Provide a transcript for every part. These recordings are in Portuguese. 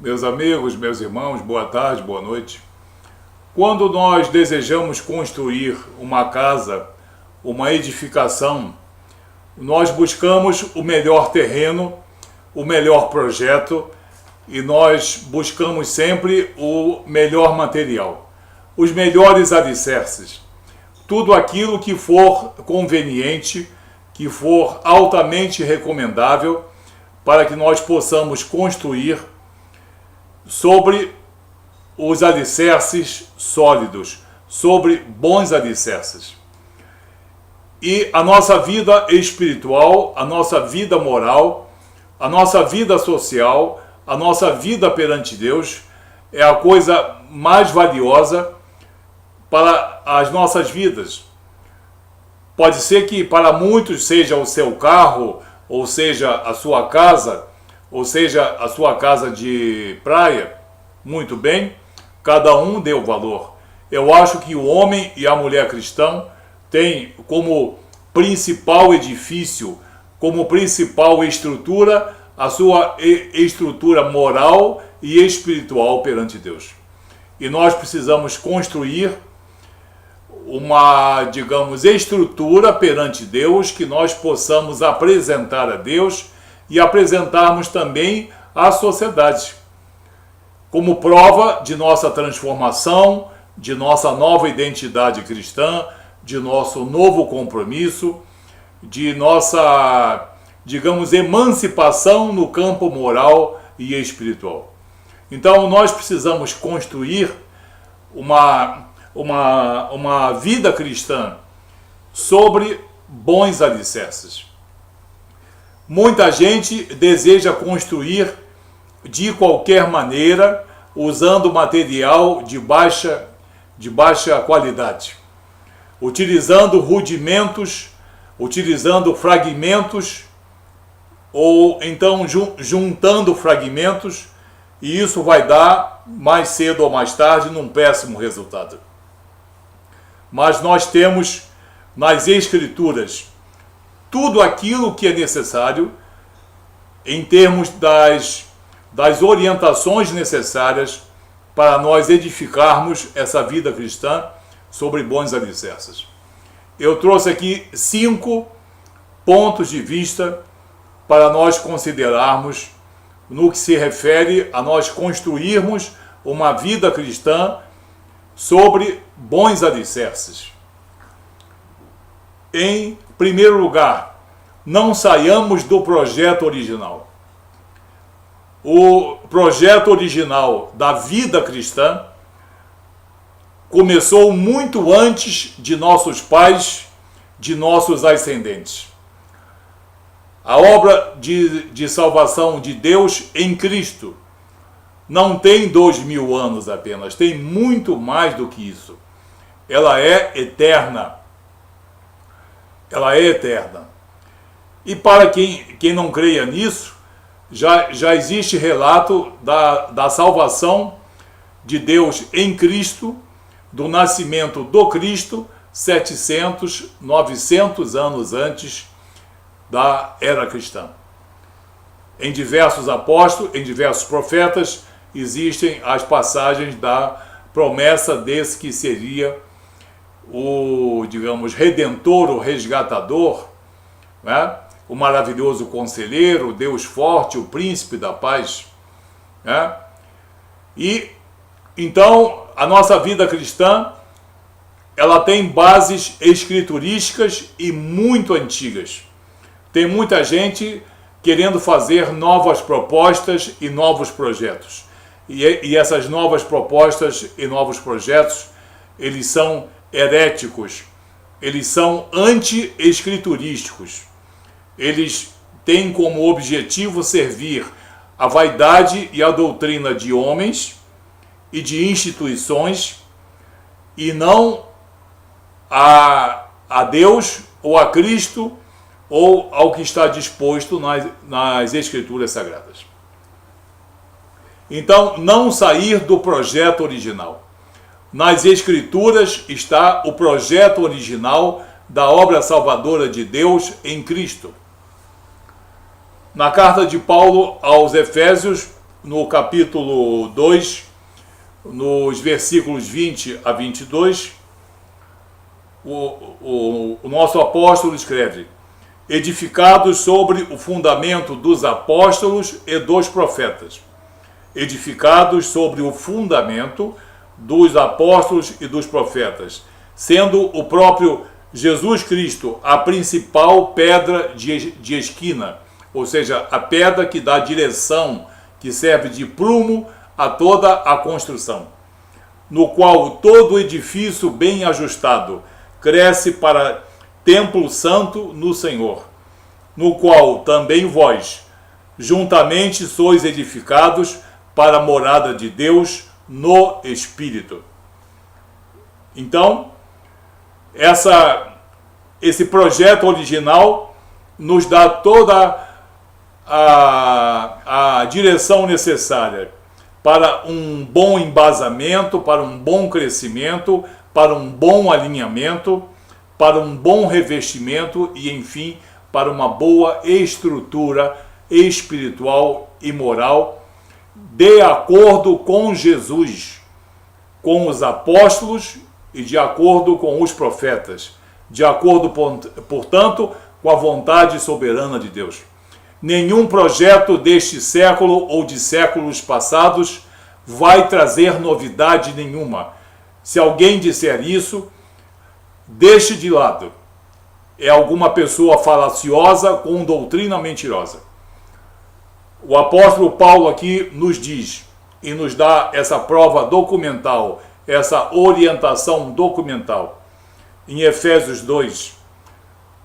Meus amigos, meus irmãos, boa tarde, boa noite. Quando nós desejamos construir uma casa, uma edificação, nós buscamos o melhor terreno, o melhor projeto e nós buscamos sempre o melhor material, os melhores alicerces, tudo aquilo que for conveniente, que for altamente recomendável para que nós possamos construir sobre os alicerces sólidos, sobre bons alicerces. E a nossa vida espiritual, a nossa vida moral, a nossa vida social, a nossa vida perante Deus é a coisa mais valiosa para as nossas vidas. Pode ser que para muitos seja o seu carro, ou seja a sua casa, ou seja a sua casa de praia. Muito bem, cada um deu valor. Eu acho que o homem e a mulher cristão têm como principal edifício, como principal estrutura, a sua estrutura moral e espiritual perante Deus. E nós precisamos construir uma, digamos, estrutura perante Deus que nós possamos apresentar a Deus e apresentarmos também à sociedade, como prova de nossa transformação, de nossa nova identidade cristã, de nosso novo compromisso, de nossa, digamos, emancipação no campo moral e espiritual. Então nós precisamos construir uma vida cristã sobre bons alicerces. Muita gente deseja construir de qualquer maneira, usando material de baixa qualidade, utilizando rudimentos, utilizando fragmentos, ou então juntando fragmentos, e isso vai dar, mais cedo ou mais tarde, num péssimo resultado. Mas nós temos nas Escrituras tudo aquilo que é necessário em termos das orientações necessárias para nós edificarmos essa vida cristã sobre bons alicerces. Eu trouxe aqui 5 pontos de vista para nós considerarmos no que se refere a nós construirmos uma vida cristã sobre bons alicerces. Em primeiro lugar, não saiamos do projeto original. O projeto original da vida cristã começou muito antes de nossos pais, de nossos ascendentes. A obra de salvação de Deus em Cristo não tem 2000 anos apenas, tem muito mais do que isso. Ela é eterna. Ela é eterna. E para quem não creia nisso, já existe relato da salvação de Deus em Cristo, do nascimento do Cristo, 700, 900 anos antes da era cristã. Em diversos apóstolos, em diversos profetas, existem as passagens da promessa desse que seria o, digamos, redentor, o resgatador, né? O maravilhoso conselheiro, o Deus forte, o príncipe da paz, né? E então a nossa vida cristã, ela tem bases escriturísticas e muito antigas. Tem muita gente querendo fazer novas propostas e novos projetos. E essas novas propostas e novos projetos, eles são heréticos, eles são anti-escriturísticos. Eles têm como objetivo servir a vaidade e a doutrina de homens e de instituições, e não a Deus ou a Cristo ou ao que está disposto nas Escrituras Sagradas. Então, não sair do projeto original. Nas Escrituras está o projeto original da obra salvadora de Deus em Cristo. Na carta de Paulo aos Efésios, no capítulo 2, nos versículos 20 a 22, o nosso apóstolo escreve: edificados sobre o fundamento dos apóstolos e dos profetas. Edificados sobre o fundamento dos apóstolos e dos profetas, sendo o próprio Jesus Cristo a principal pedra de esquina, ou seja, a pedra que dá direção, que serve de prumo a toda a construção, no qual todo edifício bem ajustado cresce para templo santo no Senhor, no qual também vós, juntamente sois edificados para a morada de Deus no Espírito. Então, esse projeto original nos dá toda a direção necessária para um bom embasamento, para um bom crescimento, para um bom alinhamento, para um bom revestimento e, enfim, para uma boa estrutura espiritual e moral, de acordo com Jesus, com os apóstolos e de acordo com os profetas, de acordo, portanto, com a vontade soberana de Deus. Nenhum projeto deste século ou de séculos passados vai trazer novidade nenhuma. Se alguém disser isso, deixe de lado. É alguma pessoa falaciosa com doutrina mentirosa. O apóstolo Paulo aqui nos diz e nos dá essa prova documental, essa orientação documental. Em Efésios 2,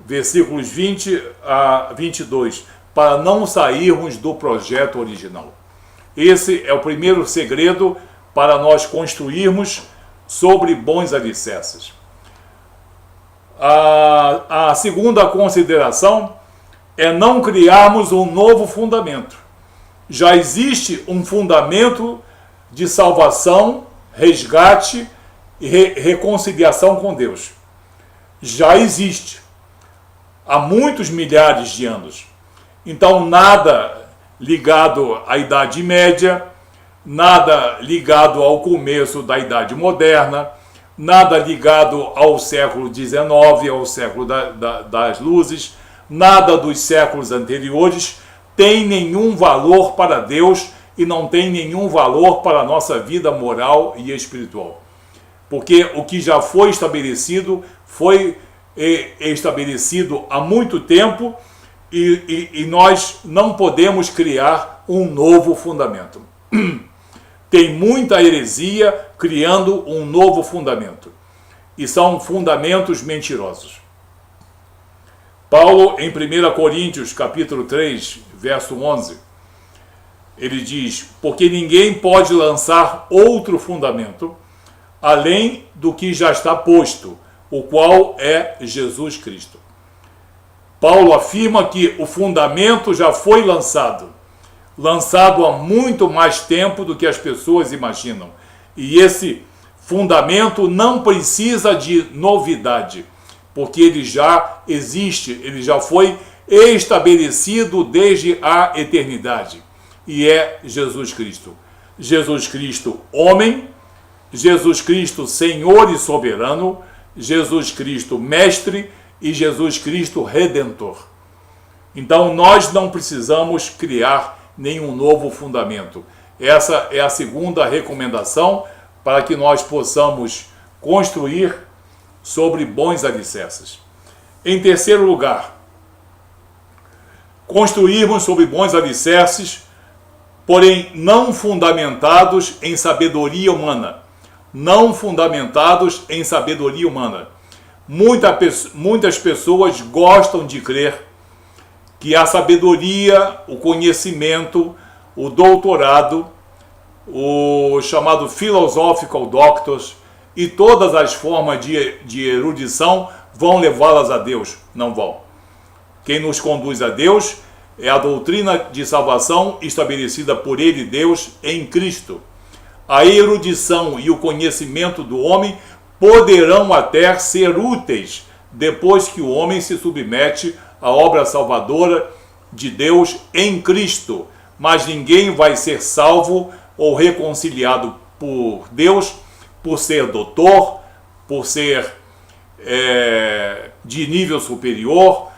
versículos 20 a 22, para não sairmos do projeto original. Esse é o primeiro segredo para nós construirmos sobre bons alicerces. A segunda consideração é não criarmos um novo fundamento. Já existe um fundamento de salvação, resgate e reconciliação com Deus. Já existe há muitos milhares de anos. Então, nada ligado à Idade Média, nada ligado ao começo da Idade Moderna, nada ligado ao século XIX, ao século das luzes, nada dos séculos anteriores tem nenhum valor para Deus e não tem nenhum valor para a nossa vida moral e espiritual. Porque o que já foi estabelecido há muito tempo e nós não podemos criar um novo fundamento. Tem muita heresia criando um novo fundamento. E são fundamentos mentirosos. Paulo, em 1 Coríntios, capítulo 3, verso 11, ele diz: porque ninguém pode lançar outro fundamento, além do que já está posto, o qual é Jesus Cristo. Paulo afirma que o fundamento já foi lançado há muito mais tempo do que as pessoas imaginam. E esse fundamento não precisa de novidade, porque ele já existe, ele já foi estabelecido desde a eternidade. E é Jesus Cristo. Jesus Cristo, homem, Jesus Cristo, Senhor e soberano, Jesus Cristo, mestre, e Jesus Cristo, redentor. Então nós não precisamos criar nenhum novo fundamento. Essa é a segunda recomendação para que nós possamos construir sobre bons alicerces. Em terceiro lugar, construirmos sobre bons alicerces, porém não fundamentados em sabedoria humana. Não fundamentados em sabedoria humana. Muitas pessoas gostam de crer que a sabedoria, o conhecimento, o doutorado, o chamado philosophical doctors e todas as formas de erudição vão levá-las a Deus. Não vão. Quem nos conduz a Deus é a doutrina de salvação estabelecida por Ele, Deus, em Cristo. A erudição e o conhecimento do homem poderão até ser úteis depois que o homem se submete à obra salvadora de Deus em Cristo, mas ninguém vai ser salvo ou reconciliado por Deus por ser doutor, por ser de nível superior,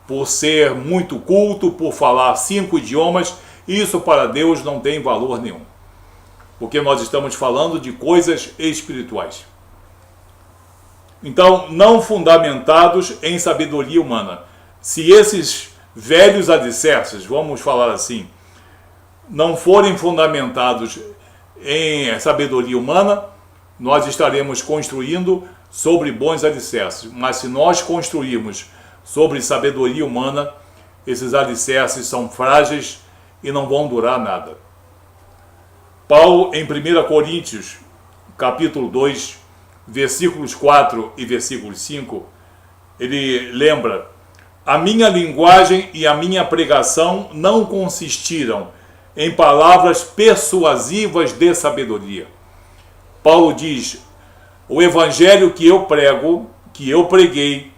por ser muito culto, por falar 5 idiomas. Isso para Deus não tem valor nenhum, porque nós estamos falando de coisas espirituais. Então, não fundamentados em sabedoria humana. Se esses velhos alicerces, vamos falar assim, não forem fundamentados em sabedoria humana, nós estaremos construindo sobre bons alicerces. Mas se nós construirmos sobre sabedoria humana, esses alicerces são frágeis e não vão durar nada. Paulo, em 1 Coríntios, capítulo 2, versículos 4 e versículos 5, ele lembra: a minha linguagem e a minha pregação não consistiram em palavras persuasivas de sabedoria. Paulo diz: o evangelho que eu prego, que eu preguei,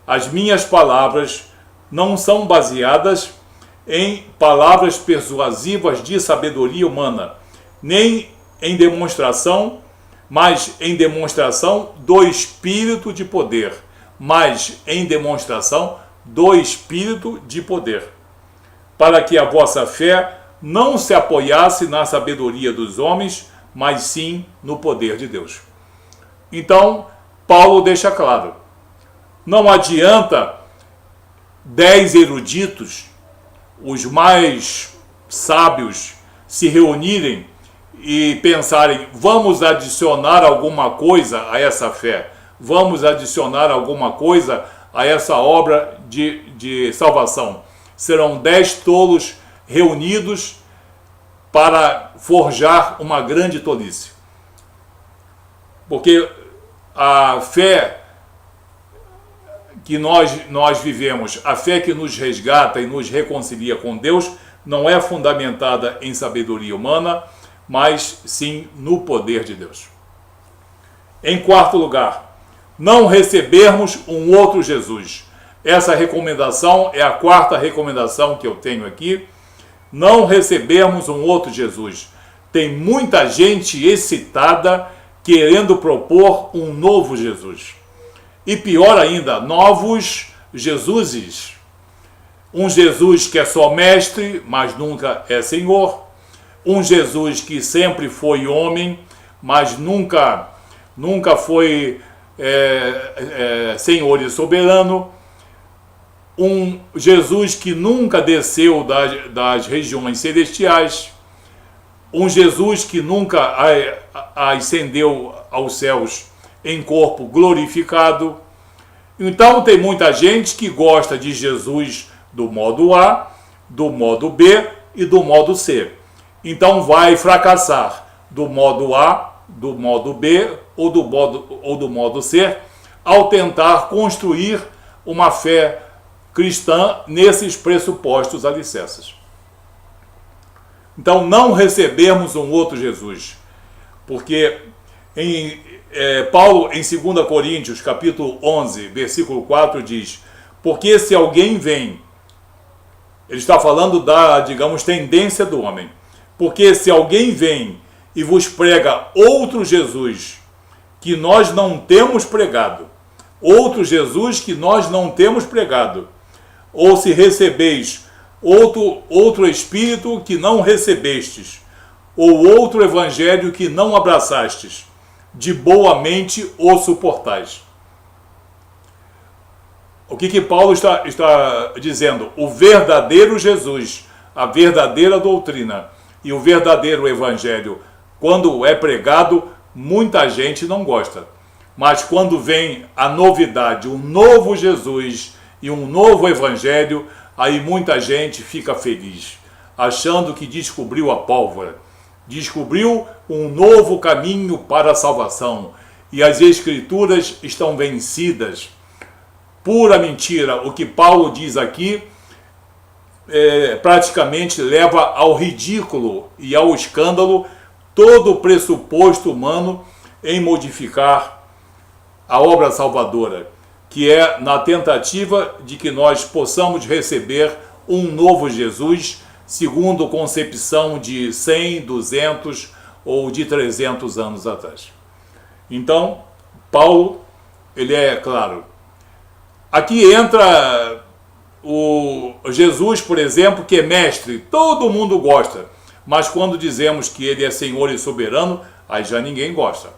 as minhas palavras não são baseadas em palavras persuasivas de sabedoria humana, nem em demonstração, mas em demonstração do Espírito de poder, mas em demonstração do Espírito de poder, para que a vossa fé não se apoiasse na sabedoria dos homens, mas sim no poder de Deus. Então, Paulo deixa claro: não adianta 10 eruditos, os mais sábios, se reunirem e pensarem: vamos adicionar alguma coisa a essa fé, vamos adicionar alguma coisa a essa obra de salvação. Serão 10 tolos reunidos para forjar uma grande tolice. Porque a fé que nós vivemos, a fé que nos resgata e nos reconcilia com Deus, não é fundamentada em sabedoria humana, mas sim no poder de Deus. Em quarto lugar, não recebermos um outro Jesus. Essa recomendação é a quarta recomendação que eu tenho aqui. Não recebermos um outro Jesus. Tem muita gente excitada querendo propor um novo Jesus. E pior ainda, novos Jesuses. Um Jesus que é só mestre, mas nunca é Senhor. Um Jesus que sempre foi homem, mas nunca foi Senhor e soberano. Um Jesus que nunca desceu das regiões celestiais. Um Jesus que nunca ascendeu aos céus em corpo glorificado. Então tem muita gente que gosta de Jesus do modo A, do modo B e do modo C. Então vai fracassar do modo A, do modo B ou do modo C ao tentar construir uma fé cristã nesses pressupostos alicerces. Então não recebermos um outro Jesus, porque Paulo em 2 Coríntios capítulo 11, versículo 4 diz: porque se alguém vem, ele está falando da, digamos, tendência do homem, porque se alguém vem e vos prega outro Jesus que nós não temos pregado, outro Jesus que nós não temos pregado, ou se recebeis outro Espírito que não recebestes, ou outro Evangelho que não abraçastes, de boa mente o suportais. O que Paulo está dizendo? O verdadeiro Jesus, a verdadeira doutrina e o verdadeiro Evangelho, quando é pregado, muita gente não gosta. Mas quando vem a novidade, um novo Jesus e um novo Evangelho, aí muita gente fica feliz, achando que descobriu a pólvora, descobriu um novo caminho para a salvação, e as Escrituras estão vencidas. Pura mentira. O que Paulo diz aqui praticamente leva ao ridículo e ao escândalo todo o pressuposto humano em modificar a obra salvadora, que é na tentativa de que nós possamos receber um novo Jesus segundo concepção de 100, 200 ou de 300 anos atrás. Então, Paulo, ele é claro. Aqui entra o Jesus, por exemplo, que é mestre, todo mundo gosta, mas quando dizemos que ele é Senhor e soberano, aí já ninguém gosta.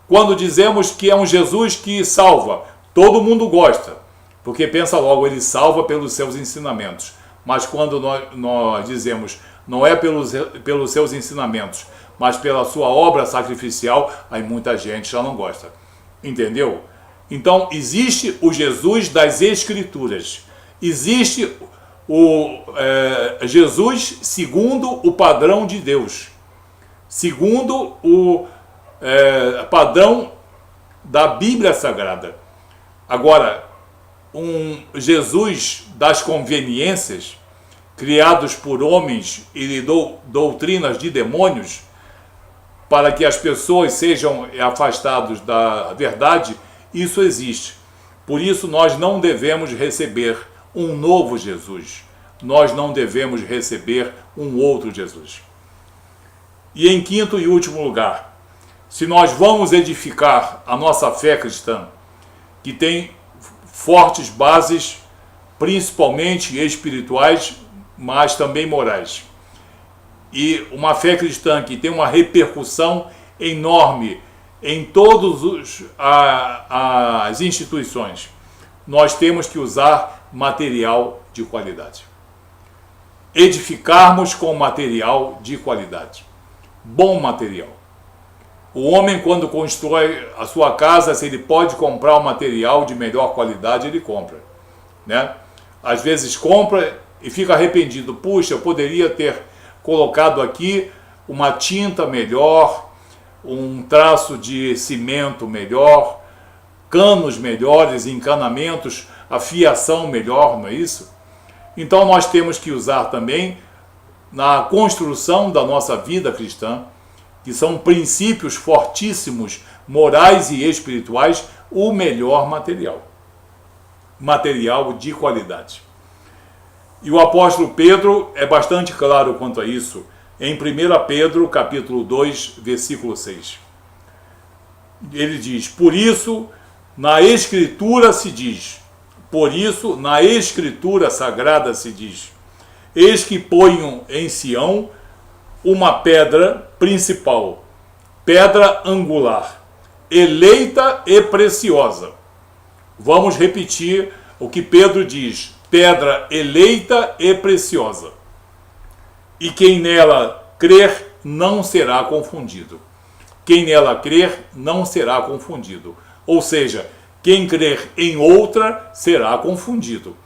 Quando dizemos que é um Jesus que salva, todo mundo gosta, porque pensa logo, ele salva pelos seus ensinamentos. Mas quando nós dizemos, não é pelos seus ensinamentos, mas pela sua obra sacrificial, aí muita gente já não gosta. Entendeu? Então, existe o Jesus das Escrituras. Existe o Jesus segundo o padrão de Deus. Segundo o padrão da Bíblia Sagrada. Agora, um Jesus das conveniências, criados por homens e doutrinas de demônios, para que as pessoas sejam afastadas da verdade, isso existe. Por isso nós não devemos receber um novo Jesus. Nós não devemos receber um outro Jesus. E em quinto e último lugar, se nós vamos edificar a nossa fé cristã, que tem fortes bases, principalmente espirituais, mas também morais, e uma fé cristã que tem uma repercussão enorme em todas as instituições, nós temos que usar material de qualidade. Edificarmos com material de qualidade. Bom material. O homem, quando constrói a sua casa, se ele pode comprar um material de melhor qualidade, ele compra, né? Às vezes compra e fica arrependido. Puxa, eu poderia ter colocado aqui uma tinta melhor, um traço de cimento melhor, canos melhores, encanamentos, a fiação melhor, não é isso? Então nós temos que usar também, na construção da nossa vida cristã, que são princípios fortíssimos, morais e espirituais, o melhor material. Material de qualidade. E o apóstolo Pedro é bastante claro quanto a isso, em 1 Pedro, capítulo 2, versículo 6. Ele diz, por isso, na Escritura se diz, por isso, na Escritura Sagrada se diz, eis que ponho em Sião uma pedra principal, pedra angular, eleita e preciosa. Vamos repetir o que Pedro diz, pedra eleita e preciosa. E quem nela crer não será confundido. Quem nela crer não será confundido. Ou seja, quem crer em outra será confundido.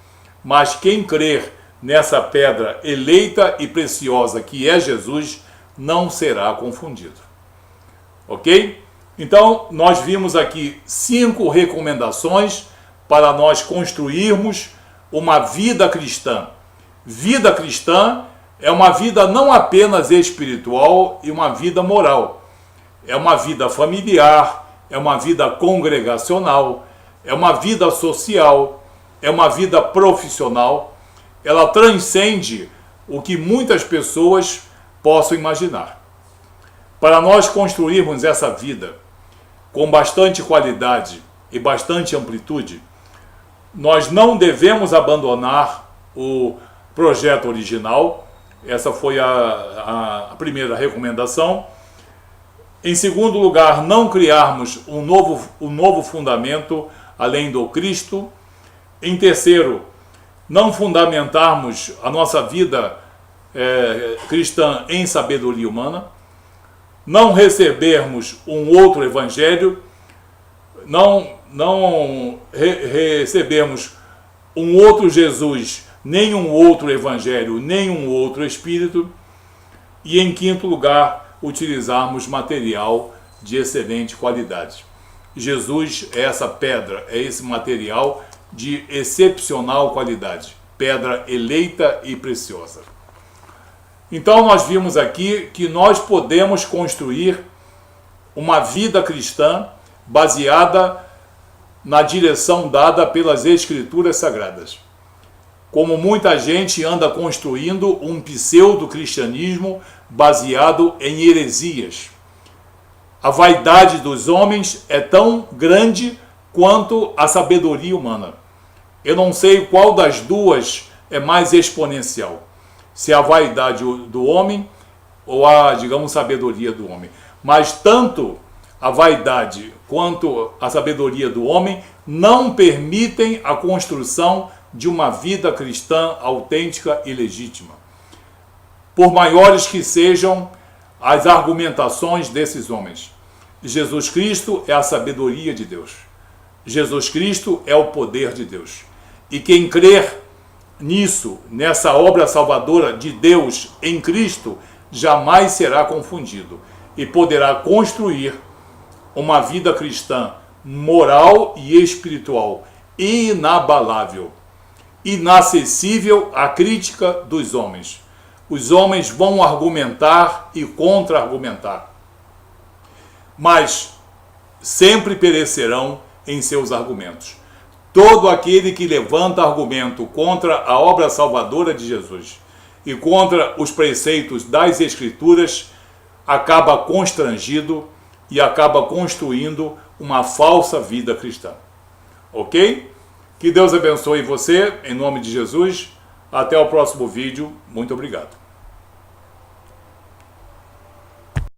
Mas quem crer nessa pedra eleita e preciosa que é Jesus, não será confundido. Ok? Então, nós vimos aqui 5 recomendações para nós construirmos uma vida cristã. Vida cristã é uma vida não apenas espiritual e uma vida moral. É uma vida familiar, é uma vida congregacional, é uma vida social, é uma vida profissional. Ela transcende o que muitas pessoas possam imaginar. Para nós construirmos essa vida com bastante qualidade e bastante amplitude, nós não devemos abandonar o projeto original. Essa foi a primeira recomendação. Em segundo lugar, não criarmos um novo fundamento além do Cristo. Em terceiro, não fundamentarmos a nossa vida cristã em sabedoria humana. Não recebermos um outro evangelho. Não recebemos um outro Jesus, nem um outro evangelho, nem um outro espírito. E em quinto lugar, utilizarmos material de excelente qualidade. Jesus é essa pedra, é esse material de excepcional qualidade, pedra eleita e preciosa. Então nós vimos aqui que nós podemos construir uma vida cristã baseada na direção dada pelas Escrituras Sagradas. como muita gente anda construindo um pseudo-cristianismo baseado em heresias. A vaidade dos homens é tão grande quanto a sabedoria humana. Eu não sei qual das duas é mais exponencial, se é a vaidade do homem ou a, digamos, sabedoria do homem. Mas tanto a vaidade quanto a sabedoria do homem não permitem a construção de uma vida cristã autêntica e legítima. Por maiores que sejam as argumentações desses homens, Jesus Cristo é a sabedoria de Deus. Jesus Cristo é o poder de Deus. E quem crer nisso, nessa obra salvadora de Deus em Cristo, jamais será confundido e poderá construir uma vida cristã moral e espiritual inabalável, inacessível à crítica dos homens. Os homens vão argumentar e contra-argumentar, mas sempre perecerão em seus argumentos. Todo aquele que levanta argumento contra a obra salvadora de Jesus e contra os preceitos das Escrituras acaba constrangido e acaba construindo uma falsa vida cristã. Ok? Que Deus abençoe você, em nome de Jesus. Até o próximo vídeo. Muito obrigado.